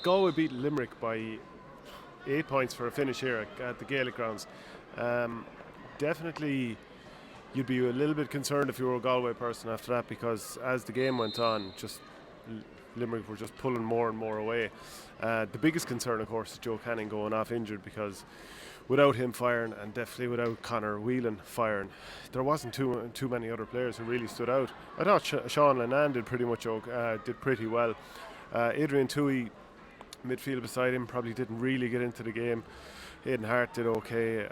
Galway beat Limerick by 8 points for a finish here at the Gaelic grounds. Um, Definitely, you'd be a little bit concerned if you were a Galway person after that, because as the game went on, Limerick were just pulling more and more away. The biggest concern, of course, is Joe Canning going off injured, because without him firing, and definitely without Conor Whelan firing, there wasn't too many other players who really stood out. I thought Sean Lennon did did pretty well. Adrian Toohey, midfield beside him, probably didn't really get into the game. Aidan Hart did okay.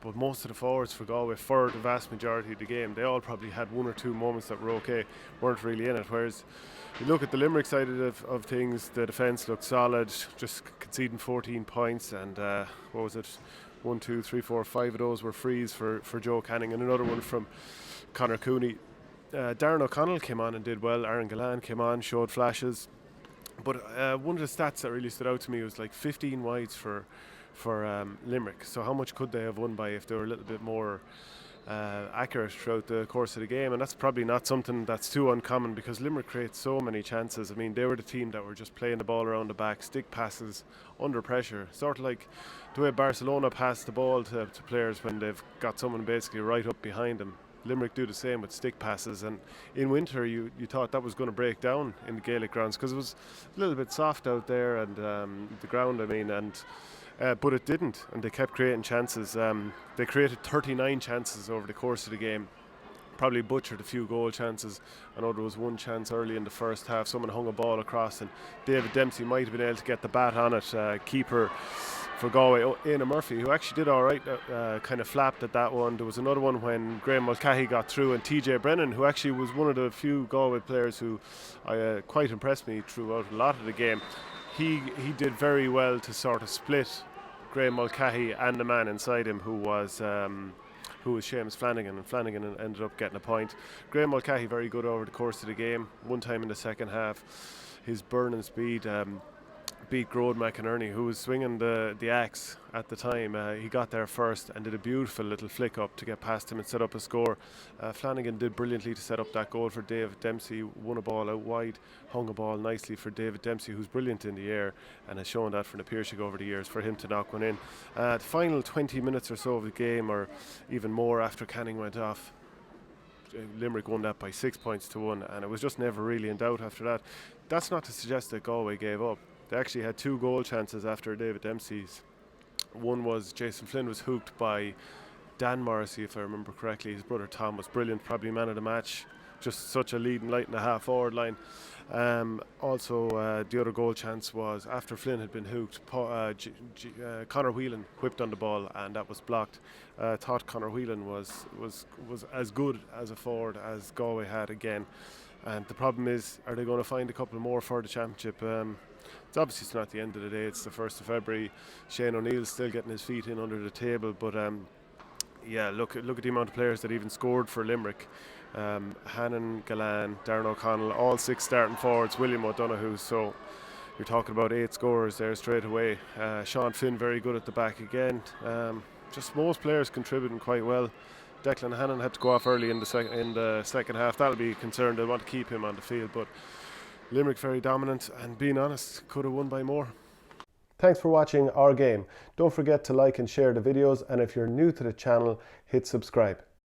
But most of the forwards for Galway, for the vast majority of the game, they all probably had one or two moments that were okay, weren't really in it. Whereas you look at the Limerick side of things, the defence looked solid, just conceding 14 points, and what was it? 1, 2, 3, 4, 5 of those were frees for Joe Canning, and another one from Conor Cooney. Darren O'Connell came on and did well. Aaron Gallan came on, showed flashes. But one of the stats that really stood out to me was like 15 wides for Limerick. So how much could they have won by if they were a little bit more accurate throughout the course of the game? And that's probably not something that's too uncommon, because Limerick creates so many chances. I mean, they were the team that were just playing the ball around the back, stick passes under pressure, sort of like the way Barcelona pass the ball to players when they've got someone basically right up behind them. Limerick do the same with stick passes, and in winter you thought that was going to break down in the Gaelic grounds, because it was a little bit soft out there, and the ground, but it didn't, and they kept creating chances. They created 39 chances over the course of the game, probably butchered a few goal chances. I know there was one chance early in the first half, someone hung a ball across and David Dempsey might have been able to get the bat on it. Keeper for Galway, Éanna Murphy, who actually did alright, kind of flapped at that one. There was another one when Graham Mulcahy got through, and TJ Brennan, who actually was one of the few Galway players who quite impressed me throughout a lot of the game. He did very well to sort of split Graham Mulcahy and the man inside him, who was Seamus Flanagan, and Flanagan ended up getting a point. Graham Mulcahy very good over the course of the game. One time in the second half, his burning speed beat Grode McInerney, who was swinging the axe at the time. He got there first and did a beautiful little flick up to get past him and set up a score. Flanagan did brilliantly to set up that goal for David Dempsey, won a ball out wide, hung a ball nicely for David Dempsey, who's brilliant in the air and has shown that for the Piercing over the years, for him to knock one in. The final 20 minutes or so of the game, or even more after Canning went off, Limerick won that by 6 points to 1, and it was just never really in doubt after that. That's not to suggest that Galway gave up. They actually had 2 goal chances after David Dempsey's. One was Jason Flynn was hooked by Dan Morrissey, if I remember correctly. His brother Tom was brilliant, probably man of the match. Just such a leading light in the half forward line. Also, the other goal chance was after Flynn had been hooked. Conor Whelan whipped on the ball, and that was blocked. Thought Conor Whelan was as good as a forward as Galway had again. And the problem is, are they going to find a couple more for the championship? It's not the end of the day. It's the 1st of February. Shane O'Neill's still getting his feet in under the table, but look at the amount of players that even scored for Limerick. Hannon, Gallan, Darren O'Connell, all 6 starting forwards, William O'Donoghue. So you're talking about 8 scorers there straight away. Sean Finn very good at the back again. Just most players contributing quite well. Declan Hannon had to go off early in the second half. That'll be a concern. They'll want to keep him on the field, but Limerick very dominant, and being honest, could have won by more. Thanks for watching Our Game. Don't forget to like and share the videos, and if you're new to the channel, hit subscribe.